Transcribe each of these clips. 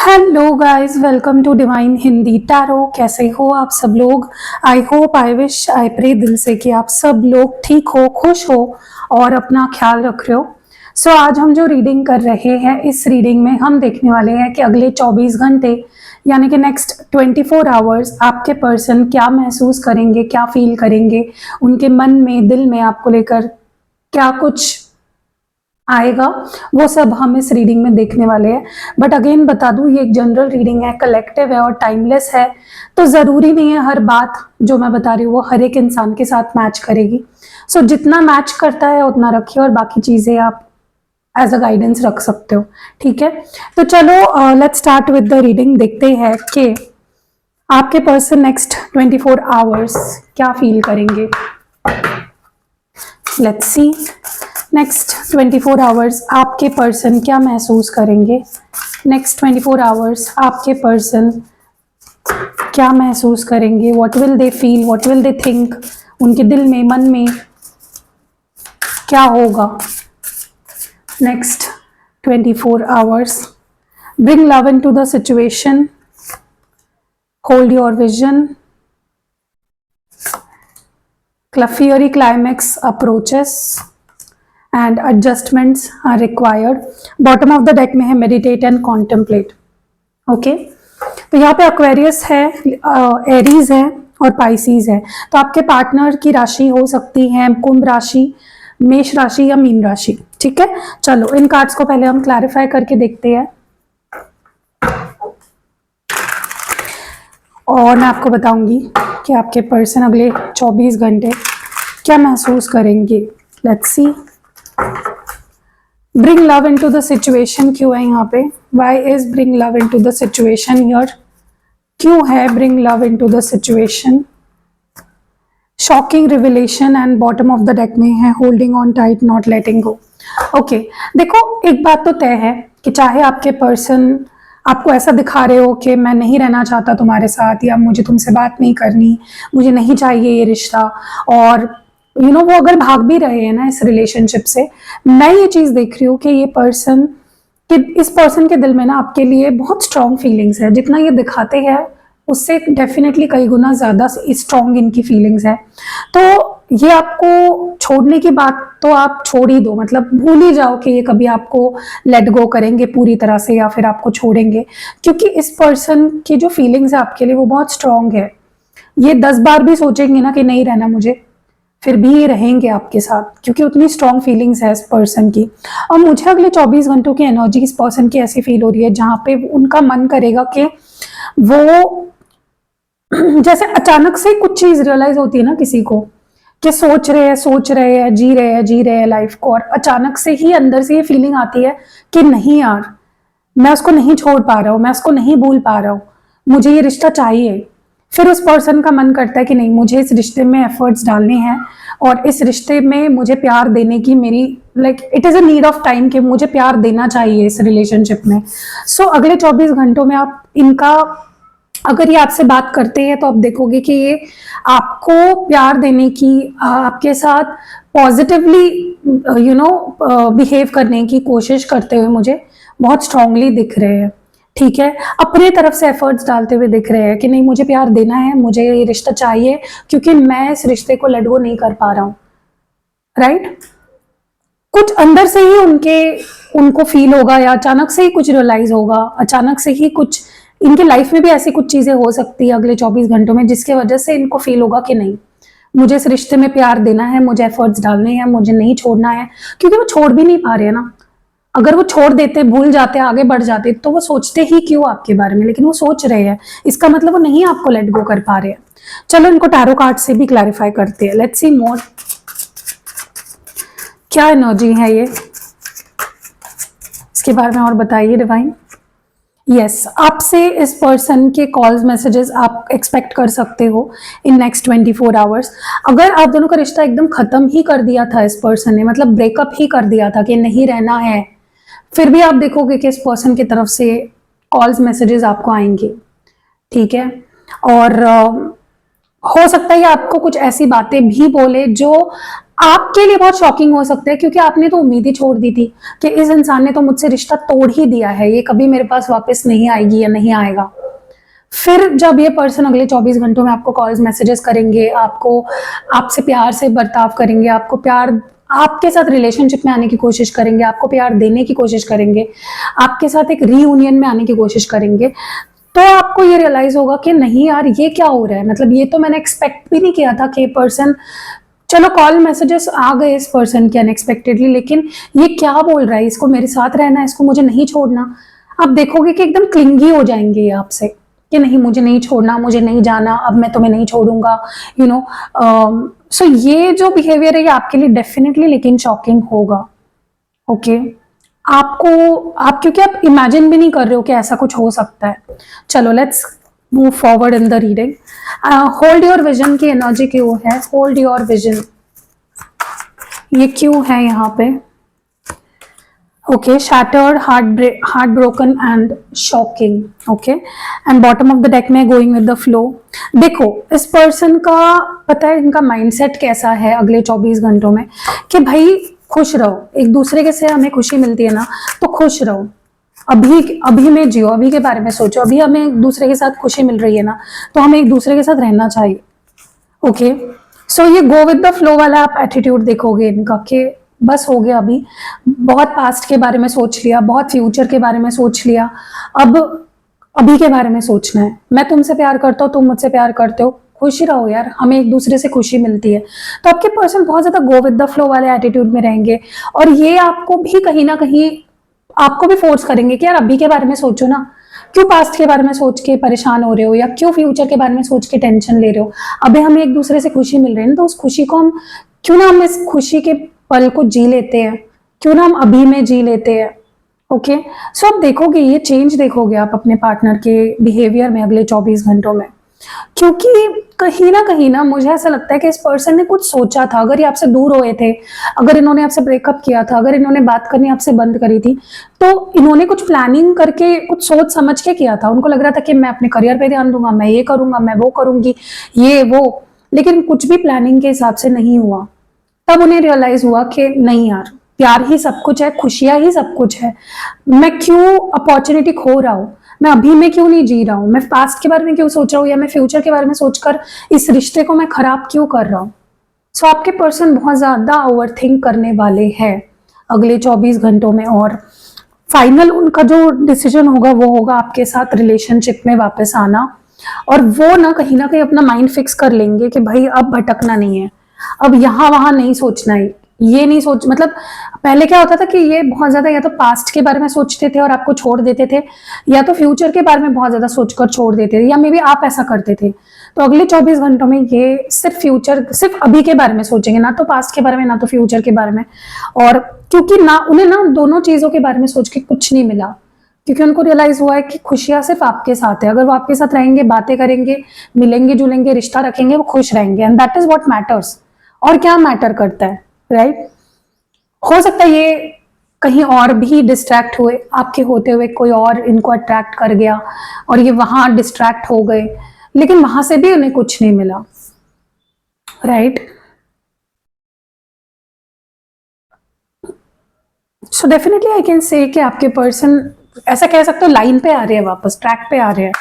Hello guys, welcome to divine Hindi tarot. कैसे हो आप सब लोग? I hope, I wish, I pray दिल से कि आप सब लोग ठीक हो, खुश हो और अपना ख्याल रख रहे हो। सो आज हम जो रीडिंग कर रहे हैं, इस रीडिंग में हम देखने वाले हैं कि अगले 24 घंटे यानी कि नेक्स्ट 24 आवर्स आपके पर्सन क्या महसूस करेंगे, क्या फील करेंगे, उनके मन में, दिल में आपको लेकर क्या कुछ आएगा, वो सब हम इस रीडिंग में देखने वाले हैं। बट अगेन बता दूं, ये एक जनरल रीडिंग है, कलेक्टिव है और टाइमलेस है, तो ज़रूरी नहीं है हर बात जो मैं बता रही हूँ वो हर एक इंसान के साथ मैच करेगी। सो जितना मैच करता है उतना रखिए और बाकी चीज़ें आप एज अ गाइडेंस रख सकते हो। ठीक है, तो चलो let's start with the reading. देखते हैं कि आपके पर्सन नेक्स्ट 24 आवर्स क्या फील करेंगे। लेट्स सी, नेक्स्ट 24 आवर्स आपके पर्सन क्या महसूस करेंगे। नेक्स्ट 24 आवर्स आपके पर्सन क्या महसूस करेंगे। What will they feel, what will they think, उनके दिल में, मन में क्या होगा। Next 24 hours, bring love into the situation, hold your vision, fiery climax approaches and adjustments are required. Bottom of the deck में है मेडिटेट एंड कॉन्टेम्पलेट। ओके, तो यहाँ पे एक्वेरियस है, एरीज है और पाइसीज है। तो आपके पार्टनर की राशि हो सकती है कुंभ राशि, मेष राशि या मीन राशि। ठीक है, चलो इन कार्ड्स को पहले हम क्लैरिफाई करके देखते हैं और मैं आपको बताऊंगी कि आपके पर्सन अगले 24 घंटे क्या महसूस करेंगे। Let's see, bring love into the situation क्यों है यहाँ पे? Why is bring love into the situation here? क्यों है bring love into the situation? Shocking revelation and bottom of the deck में है holding on tight, not letting go. Okay, देखो एक बात तो तय है कि चाहे आपके पर्सन आपको ऐसा दिखा रहे हो कि मैं नहीं रहना चाहता तुम्हारे साथ, या मुझे तुमसे बात नहीं करनी, मुझे नहीं चाहिए ये रिश्ता, और वो अगर भाग भी रहे हैं ना इस रिलेशनशिप से, मैं ये चीज़ देख रही हूँ कि ये पर्सन कि इस पर्सन के दिल में ना आपके लिए बहुत स्ट्रॉन्ग फीलिंग्स है। जितना ये दिखाते हैं उससे डेफिनेटली कई गुना ज़्यादा स्ट्रॉन्ग इनकी फीलिंग्स है। तो ये आपको छोड़ने की बात तो आप छोड़ ही दो, मतलब भूल ही जाओ कि ये कभी आपको लेट गो करेंगे पूरी तरह से या फिर आपको छोड़ेंगे, क्योंकि इस पर्सन की जो फीलिंग्स है आपके लिए वो बहुत स्ट्रॉन्ग है। ये 10 बार भी सोचेंगे ना कि नहीं रहना मुझे, फिर भी ये रहेंगे आपके साथ, क्योंकि उतनी स्ट्रॉन्ग फीलिंग्स है इस पर्सन की। और मुझे अगले 24 घंटों की एनर्जी इस पर्सन की ऐसी फील हो रही है जहाँ पे उनका मन करेगा कि वो जैसे अचानक से कुछ चीज रियलाइज होती है ना किसी को, कि सोच रहे हैं, जी रहे हैं लाइफ को, और अचानक से ही अंदर से ये फीलिंग आती है कि नहीं यार, मैं उसको नहीं छोड़ पा रहा हूँ, मैं उसको नहीं भूल पा रहा हूँ, मुझे ये रिश्ता चाहिए। फिर उस पर्सन का मन करता है कि नहीं, मुझे इस रिश्ते में एफर्ट्स डालने हैं और इस रिश्ते में मुझे प्यार देने की मेरी it is a need of time कि मुझे प्यार देना चाहिए इस रिलेशनशिप में। सो अगले 24 घंटों में आप इनका, अगर ये आपसे बात करते हैं तो आप देखोगे कि ये आपको प्यार देने की, आपके साथ पॉजिटिवली बिहेव करने की कोशिश करते हुए मुझे बहुत स्ट्रांगली दिख रहे हैं। ठीक है, अपने तरफ से एफर्ट्स डालते हुए दिख रहे हैं कि नहीं, मुझे प्यार देना है, मुझे ये रिश्ता चाहिए, क्योंकि मैं इस रिश्ते को लेट गो नहीं कर पा रहा हूँ। राइट, कुछ अंदर से ही उनको फील होगा, या अचानक से ही कुछ रियलाइज होगा, अचानक से ही कुछ इनके लाइफ में भी ऐसी कुछ चीजें हो सकती है अगले 24 घंटों में, जिसके वजह से इनको फील होगा कि नहीं, मुझे इस रिश्ते में प्यार देना है, मुझे एफर्ट्स डालने हैं, मुझे नहीं छोड़ना है। क्योंकि वो छोड़ भी नहीं पा रहे हैं ना। अगर वो छोड़ देते, भूल जाते, आगे बढ़ जाते, तो वो सोचते ही क्यों आपके बारे में, लेकिन वो सोच रहे हैं, इसका मतलब वो नहीं आपको लेट गो कर पा रहे हैं। चलो इनको टैरो कार्ड से भी क्लैरिफाई करते हैं। लेट्स सी मोर, क्या एनर्जी है ये, इसके बारे में और बताइए डिवाइन। यस, आपसे इस पर्सन के कॉल्स, मैसेजेस आप एक्सपेक्ट कर सकते हो इन नेक्स्ट 24 आवर्स। अगर आप दोनों का रिश्ता एकदम खत्म ही कर दिया था इस पर्सन ने, मतलब ब्रेकअप ही कर दिया था कि नहीं रहना है, फिर भी आप देखोगे कि इस पर्सन की तरफ से कॉल्स, मैसेजेस आपको आएंगे। ठीक है, और हो सकता है आपको कुछ ऐसी बातें भी बोले जो आपके लिए बहुत शॉकिंग हो सकता है, क्योंकि आपने तो उम्मीद ही छोड़ दी थी कि इस इंसान ने तो मुझसे रिश्ता तोड़ ही दिया है, ये कभी मेरे पास वापस नहीं आएगी या नहीं आएगा। फिर जब ये पर्सन अगले 24 घंटों में आपको कॉल्स मैसेजेस करेंगे, आपको आपसे प्यार से बर्ताव करेंगे, आपको प्यार, आपके साथ रिलेशनशिप में आने की कोशिश करेंगे, आपको प्यार देने की कोशिश करेंगे, आपके साथ एक रीयूनियन में आने की कोशिश करेंगे, तो आपको ये रियलाइज होगा कि नहीं यार, ये क्या हो रहा है, मतलब ये तो मैंने एक्सपेक्ट भी नहीं किया था कि पर्सन, चलो कॉल मैसेजेस आ गए इस पर्सन के अनएक्सपेक्टेडली, लेकिन ये क्या बोल रहा है, इसको मेरे साथ रहना है, इसको मुझे नहीं छोड़ना। आप देखोगे कि एकदम क्लिंगी हो जाएंगे ये आपसे कि नहीं, मुझे नहीं छोड़ना, मुझे नहीं जाना, अब मैं तुम्हें नहीं छोड़ूंगा, यू नो। सो ये जो बिहेवियर है ये आपके लिए डेफिनेटली लेकिन शॉकिंग होगा। ओके आपको, आप क्योंकि आप इमेजिन भी नहीं कर रहे हो कि ऐसा कुछ हो सकता है। चलो let's move forward in the reading. Hold your vision की एनर्जी क्यों है, होल्ड योर विजन, ये क्यों है यहाँ पे। okay, shattered, heartbroken and shocking, okay, and bottom of the deck में going with the flow। देखो इस पर्सन का पता है इनका माइंडसेट कैसा है अगले 24 घंटों में, कि भाई खुश रहो, एक दूसरे के से हमें खुशी मिलती है ना, तो खुश रहो, अभी में जियो, अभी के बारे में सोचो, अभी हमें एक दूसरे के साथ खुशी मिल रही है ना, तो हमें एक दूसरे के साथ रहना चाहिए। ओके सो ये गो विद द फ्लो वाला आप एटीट्यूड देखोगे इनका, कि बस हो गया, अभी बहुत पास्ट के बारे में सोच लिया, बहुत फ्यूचर के बारे में सोच लिया, अब अभी के बारे में सोचना है। मैं तुमसे प्यार करता हूँ, तुम मुझसे प्यार करते हो, खुशी रहो यार, हमें एक दूसरे से खुशी मिलती है। तो आपके पर्सन बहुत ज्यादा गो विद द फ्लो वाले एटीट्यूड में रहेंगे, और ये आपको भी कहीं ना कहीं आपको भी फोर्स करेंगे कि यार अभी के बारे में सोचो ना, क्यों पास्ट के बारे में सोच के परेशान हो रहे हो, या क्यों फ्यूचर के बारे में सोच के टेंशन ले रहे हो, अभी हमें एक दूसरे से खुशी मिल रही है ना, तो उस खुशी को हम क्यों ना, हम इस खुशी के पल को जी लेते हैं, क्यों ना हम अभी में जी लेते हैं। ओके सो आप देखोगे ये चेंज देखोगे आप अपने पार्टनर के बिहेवियर में अगले 24 घंटों में, क्योंकि कहीं ना मुझे ऐसा लगता है कि इस पर्सन ने कुछ सोचा था। अगर ये आपसे दूर हुए थे, अगर इन्होंने आपसे ब्रेकअप किया था, अगर इन्होंने बात करनी आपसे बंद करी थी, तो इन्होंने कुछ प्लानिंग करके, कुछ सोच समझ के किया था। उनको लग रहा था कि मैं अपने करियर पे ध्यान दूंगा, मैं ये करूंगा, मैं वो करूंगी, ये वो, लेकिन कुछ भी प्लानिंग के हिसाब से नहीं हुआ। तब उन्हें रियलाइज हुआ कि नहीं यार, प्यार ही सब कुछ है, खुशियां ही सब कुछ है, मैं क्यों अपॉर्चुनिटी खो रहा हूँ, मैं अभी में क्यों नहीं जी रहा हूँ, मैं पास्ट के बारे में क्यों सोच रहा हूँ, या मैं फ्यूचर के बारे में सोचकर इस रिश्ते को मैं खराब क्यों कर रहा हूँ। सो आपके पर्सन बहुत ज्यादा ओवरथिंक करने वाले हैं अगले 24 घंटों में, और फाइनल उनका जो डिसीजन होगा वो होगा आपके साथ रिलेशनशिप में वापस आना, और वो ना कहीं अपना माइंड फिक्स कर लेंगे कि भाई अब भटकना नहीं है, अब यहाँ वहां नहीं सोचना है, ये नहीं सोच, मतलब पहले क्या होता था कि ये बहुत ज्यादा या तो पास्ट के बारे में सोचते थे और आपको छोड़ देते थे, या तो फ्यूचर के बारे में बहुत ज्यादा सोचकर छोड़ देते थे, या मे बी आप ऐसा करते थे। तो अगले 24 घंटों में ये सिर्फ फ्यूचर, सिर्फ अभी के बारे में सोचेंगे, ना तो पास्ट के बारे में, ना तो फ्यूचर के बारे में। और क्योंकि ना उन्हें ना दोनों चीजों के बारे में सोच के कुछ नहीं मिला, क्योंकि उनको रियलाइज हुआ है कि खुशियां सिर्फ आपके साथ है। अगर वो आपके साथ रहेंगे, बातें करेंगे, मिलेंगे जुलेंगे, रिश्ता रखेंगे, वो खुश रहेंगे, and that is what matters. और क्या मैटर करता है, राइट? हो सकता है ये कहीं और भी डिस्ट्रैक्ट हुए, आपके होते हुए कोई और इनको अट्रैक्ट कर गया और ये वहां डिस्ट्रैक्ट हो गए, लेकिन वहां से भी उन्हें कुछ नहीं मिला, right? So definitely I can say कि आपके पर्सन, ऐसा कह सकते हो, लाइन पे आ रहे हैं, वापस ट्रैक पे आ रहे हैं।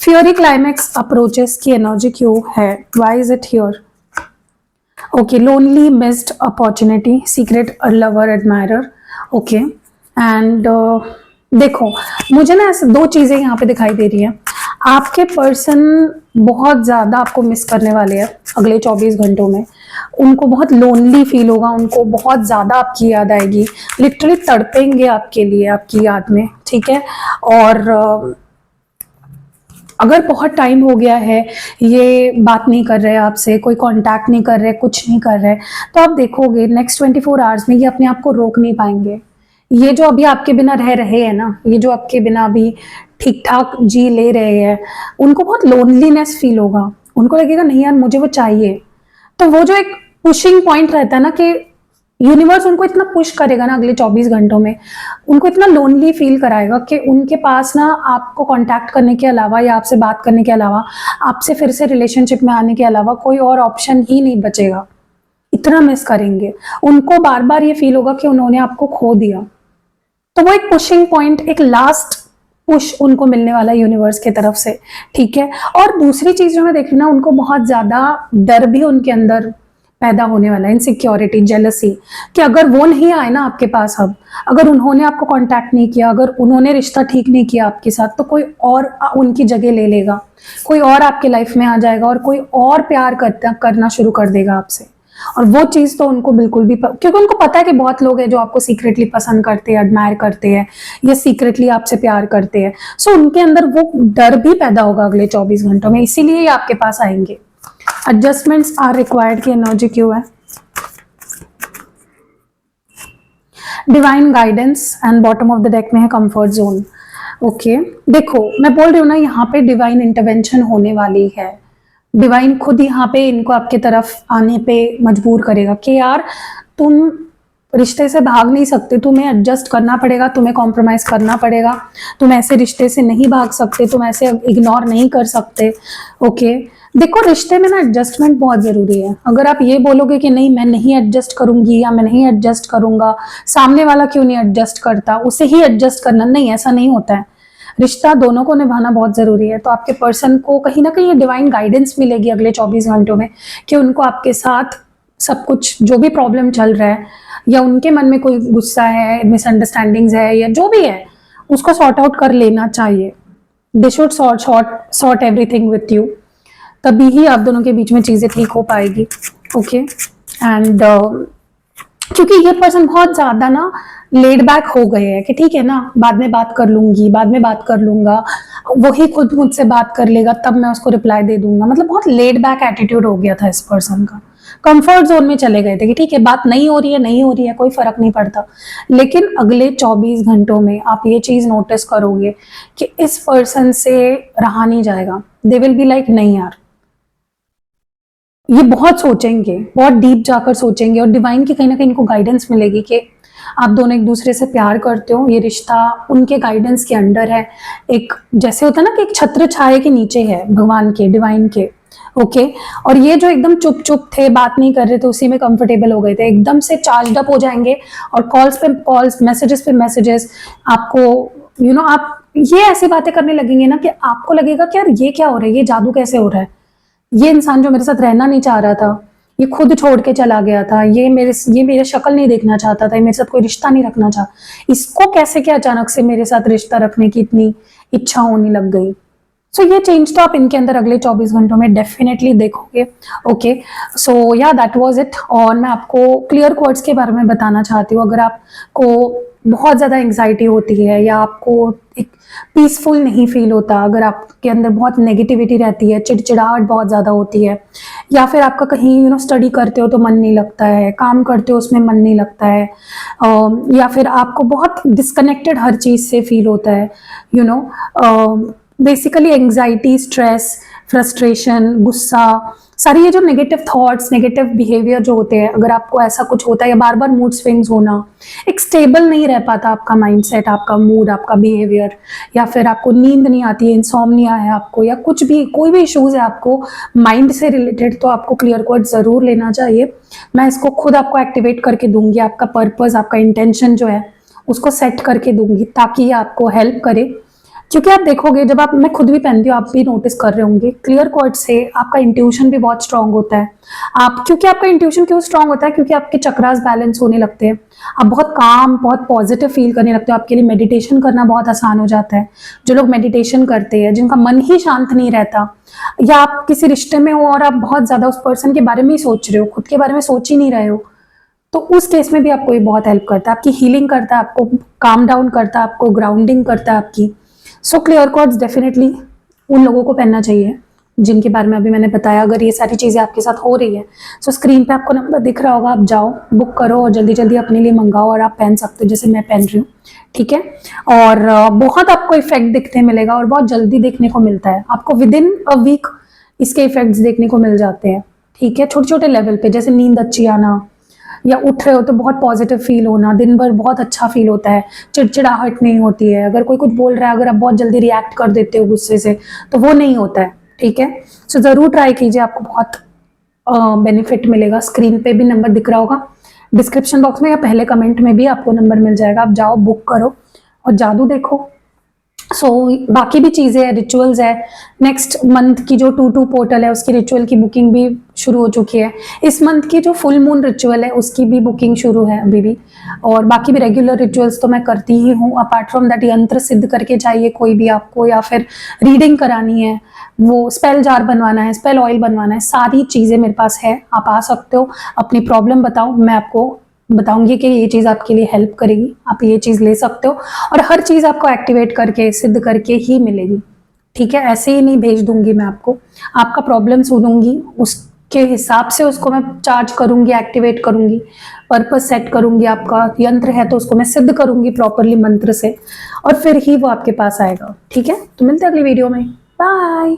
फियरी क्लाइमैक्स अप्रोचेस की एनर्जी क्यों है, why is it here? Okay, lonely missed opportunity, secret lover admirer. Okay and देखो मुझे ना ऐसे दो चीजें यहाँ पे दिखाई दे रही हैं। आपके पर्सन बहुत ज्यादा आपको मिस करने वाले हैं अगले 24 घंटों में, उनको बहुत लोनली फील होगा, उनको बहुत ज्यादा आपकी याद आएगी, लिटरली तड़पेंगे आपके लिए, आपकी याद में, ठीक है? और अगर बहुत टाइम हो गया है ये बात नहीं कर रहे आपसे, कोई कांटेक्ट नहीं कर रहे, कुछ नहीं कर रहे, तो आप देखोगे नेक्स्ट 24 आवर्स में ये अपने आप को रोक नहीं पाएंगे। ये जो अभी आपके बिना रह रहे हैं ना, ये जो आपके बिना अभी ठीक ठाक जी ले रहे हैं, उनको बहुत लोनलीनेस फील होगा, उनको लगेगा नहीं यार मुझे वो चाहिए। तो वो जो एक पुशिंग पॉइंट रहता है ना, कि यूनिवर्स उनको इतना पुश करेगा ना अगले 24 घंटों में, उनको इतना लोनली फील कराएगा कि उनके पास ना आपको कांटेक्ट करने के अलावा, या आपसे बात करने के अलावा, आपसे फिर से रिलेशनशिप में आने के अलावा कोई और ऑप्शन ही नहीं बचेगा। इतना मिस करेंगे, उनको बार बार ये फील होगा कि उन्होंने आपको खो दिया। तो वो एक पुशिंग पॉइंट, एक लास्ट पुश उनको मिलने वाला है यूनिवर्स की तरफ से, ठीक है। और दूसरी चीज जो मैं देख रही हूँ ना, उनको बहुत ज्यादा डर भी उनके अंदर पैदा होने वाला है, इनसिक्योरिटी, जेलसी, कि अगर वो नहीं आए ना आपके पास, अब अगर उन्होंने आपको कांटेक्ट नहीं किया, अगर उन्होंने रिश्ता ठीक नहीं किया आपके साथ, तो कोई और उनकी जगह ले लेगा, कोई और आपके लाइफ में आ जाएगा और कोई और प्यार करना शुरू कर देगा आपसे। और वो चीज तो उनको बिल्कुल भी क्योंकि उनको पता है कि बहुत लोग हैं जो आपको सीक्रेटली पसंद करते हैं, एडमायर करते हैं या सीक्रेटली आपसे प्यार करते हैं। सो उनके अंदर वो डर भी पैदा होगा अगले 24 घंटों में, इसीलिए ये आपके पास आएंगे। एडजस्टमेंट्स आर रिक्वायर्ड की एनर्जी क्यों है? Divine guidance and bottom of the deck में है कंफर्ट जोन। ओके, देखो मैं बोल रही हूँ ना, यहाँ पे डिवाइन इंटरवेंशन होने वाली है। डिवाइन खुद यहाँ पे इनको आपके तरफ आने पे मजबूर करेगा कि यार तुम रिश्ते से भाग नहीं सकते, तुम्हें एडजस्ट करना पड़ेगा, तुम्हें कॉम्प्रोमाइज करना पड़ेगा, तुम ऐसे रिश्ते से नहीं भाग सकते, तुम ऐसे इग्नोर नहीं कर सकते। ओके, देखो रिश्ते में ना एडजस्टमेंट बहुत जरूरी है। अगर आप ये बोलोगे कि नहीं मैं नहीं एडजस्ट करूंगी या मैं नहीं एडजस्ट करूंगा, सामने वाला क्यों नहीं एडजस्ट करता, उसे ही एडजस्ट करना, नहीं, ऐसा नहीं होता है। रिश्ता दोनों को निभाना बहुत जरूरी है। तो आपके पर्सन को कहीं ना कहीं डिवाइन गाइडेंस मिलेगी अगले 24 घंटों में कि उनको आपके साथ सब कुछ, जो भी प्रॉब्लम चल रहा है या उनके मन में कोई गुस्सा है, मिसअंडरस्टैंडिंग्स है या जो भी है, उसको सॉर्ट आउट कर लेना चाहिए। They should sort everything with you, तभी ही आप दोनों के बीच में चीजें ठीक हो पाएगी। ओके, एंड क्योंकि ये पर्सन बहुत ज्यादा ना लेड बैक हो गए हैं कि ठीक है ना, बाद में बात कर लूंगी, बाद में बात कर लूंगा, वही खुद मुझसे बात कर लेगा तब मैं उसको रिप्लाई दे दूंगा। मतलब बहुत लेड बैक एटीट्यूड हो गया था इस पर्सन का, कंफर्ट जोन में चले गए थे कि ठीक है बात नहीं हो रही है, नहीं हो रही है, कोई फर्क नहीं पड़ता। लेकिन अगले 24 घंटों में आप ये चीज नोटिस करोगे कि इस पर्सन से रहा नहीं जाएगा। दे विल बी लाइक नहीं यार, ये बहुत सोचेंगे, बहुत डीप जाकर सोचेंगे, और डिवाइन की कहीं ना कहीं इनको गाइडेंस मिलेगी कि आप दोनों एक दूसरे से प्यार करते हो, ये रिश्ता उनके गाइडेंस के अंडर है। एक जैसे होता है ना कि एक छत्र छाया के नीचे है भगवान के, डिवाइन के। ओके, और ये जो एकदम चुप चुप थे, बात नहीं कर रहे थे, उसी में कंफर्टेबल हो गए थे, एकदम से चार्ज अप हो जाएंगे और कॉल्स पे कॉल्स, मैसेजेस पे मैसेजेस, आपको आप ये ऐसी बातें करने लगेंगे ना कि आपको लगेगा कि यार ये क्या हो रहा है, ये जादू कैसे हो रहा है, ये इंसान जो मेरे साथ रहना नहीं चाह रहा था, ये खुद छोड़ के चला गया था, ये मेरे शक्ल नहीं देखना चाहता था, ये मेरे साथ कोई रिश्ता नहीं रखना चाह, इसको कैसे क्या अचानक से मेरे साथ रिश्ता रखने की इतनी इच्छा होने लग गई। सो ये चेंज तो आप इनके अंदर अगले 24 घंटों में डेफिनेटली देखोगे। ओके, सो या दैट वाज इट। और मैं आपको क्लियर क्वार्ट्स के बारे में बताना चाहती हूँ। अगर आपको बहुत ज़्यादा एंग्जाइटी होती है या आपको एक पीसफुल नहीं फील होता, अगर आपके अंदर बहुत नेगेटिविटी रहती है, चिड़चिड़ाहट बहुत ज़्यादा होती है, या फिर आपका कहीं स्टडी करते हो तो मन नहीं लगता है, काम करते हो उसमें मन नहीं लगता है, या फिर आपको बहुत डिस्कनेक्टेड हर चीज़ से फील होता है, बेसिकली एंग्जाइटी, स्ट्रेस, फ्रस्ट्रेशन, गुस्सा, सारी ये जो नेगेटिव थॉट्स, नेगेटिव बिहेवियर जो होते हैं, अगर आपको ऐसा कुछ होता है या बार बार मूड स्विंग्स होना, एक स्टेबल नहीं रह पाता आपका माइंडसेट, आपका मूड, आपका बिहेवियर, या फिर आपको नींद नहीं आती है, इंसोम्निया है आपको, या कुछ भी कोई भी इश्यूज है आपको माइंड से रिलेटेड, तो आपको क्लियर क्वार्ट जरूर लेना चाहिए। मैं इसको खुद आपको एक्टिवेट करके दूंगी, आपका पर्पज, आपका इंटेंशन जो है उसको सेट करके दूंगी ताकि ये आपको हेल्प करे। क्योंकि आप देखोगे, जब मैं खुद भी पहनती हूँ, आप भी नोटिस कर रहे होंगे, क्लियर क्वार्ट से आपका इंट्यूशन भी बहुत स्ट्रांग होता है। क्योंकि आपका इंट्यूशन क्यों स्ट्रांग होता है? क्योंकि आपके चक्रास बैलेंस होने लगते हैं, आप बहुत काम, बहुत पॉजिटिव फील करने लगते हो, आपके लिए मेडिटेशन करना बहुत आसान हो जाता है। जो लोग मेडिटेशन करते हैं, जिनका मन ही शांत नहीं रहता, या आप किसी रिश्ते में हो और आप बहुत ज्यादा उस पर्सन के बारे में ही सोच रहे हो, खुद के बारे में सोच ही नहीं रहे हो, तो उस केस में भी आपको ये बहुत हेल्प करता है, आपकी हीलिंग करता है, आपको काम डाउन करता है, आपको ग्राउंडिंग करता है आपकी। सो क्लियर क्वार्ट्स डेफिनेटली उन लोगों को पहनना चाहिए जिनके बारे में अभी मैंने बताया। अगर ये सारी चीज़ें आपके साथ हो रही है, सो स्क्रीन पे आपको नंबर दिख रहा होगा, आप जाओ, बुक करो और जल्दी जल्दी अपने लिए मंगाओ और आप पहन सकते हो, जैसे मैं पहन रही हूँ। ठीक है, और बहुत आपको इफेक्ट दिखने मिलेगा और बहुत जल्दी देखने को मिलता है, आपको विद इन अ वीक इसके इफेक्ट्स देखने को मिल जाते हैं। ठीक है, छोटे छोटे लेवल पे, जैसे नींद अच्छी आना, या उठ रहे हो तो बहुत पॉजिटिव फील होना, दिन भर बहुत अच्छा फील होता है, चिड़चिड़ाहट नहीं होती है, अगर कोई कुछ बोल रहा है, अगर आप बहुत जल्दी रिएक्ट कर देते हो गुस्से से, तो वो नहीं होता है। ठीक है, सो जरूर ट्राई कीजिए, आपको बहुत बेनिफिट मिलेगा। स्क्रीन पे भी नंबर दिख रहा होगा, डिस्क्रिप्शन बॉक्स में या पहले कमेंट में भी आपको नंबर मिल जाएगा। आप जाओ, बुक करो और जादू देखो। बाकी भी चीज़ें हैं, रिचुअल्स है। नेक्स्ट मंथ की जो 2-2 पोर्टल है उसकी रिचुअल की बुकिंग भी शुरू हो चुकी है। इस मंथ की जो फुल मून रिचुअल है उसकी भी बुकिंग शुरू है अभी भी। और बाकी भी रेगुलर रिचुअल्स तो मैं करती ही हूँ। अपार्ट फ्रॉम दैट, यंत्र सिद्ध करके चाहिए कोई भी आपको, या फिर रीडिंग करानी है, वो स्पेल जार बनवाना है, स्पेल ऑयल बनवाना है, सारी चीज़ें मेरे पास है। आप आ सकते हो, अपनी प्रॉब्लम बताओ, मैं आपको बताऊंगी कि ये चीज़ आपके लिए हेल्प करेगी, आप ये चीज़ ले सकते हो। और हर चीज़ आपको एक्टिवेट करके, सिद्ध करके ही मिलेगी, ठीक है। ऐसे ही नहीं भेज दूंगी मैं आपको, आपका प्रॉब्लम सुनूंगी, उसके हिसाब से उसको मैं चार्ज करूंगी, एक्टिवेट करूंगी, पर्पस सेट करूंगी। आपका यंत्र है तो उसको मैं सिद्ध करूंगी प्रॉपरली मंत्र से, और फिर ही वो आपके पास आएगा, ठीक है। तो मिलते हैं अगली वीडियो में, बाय।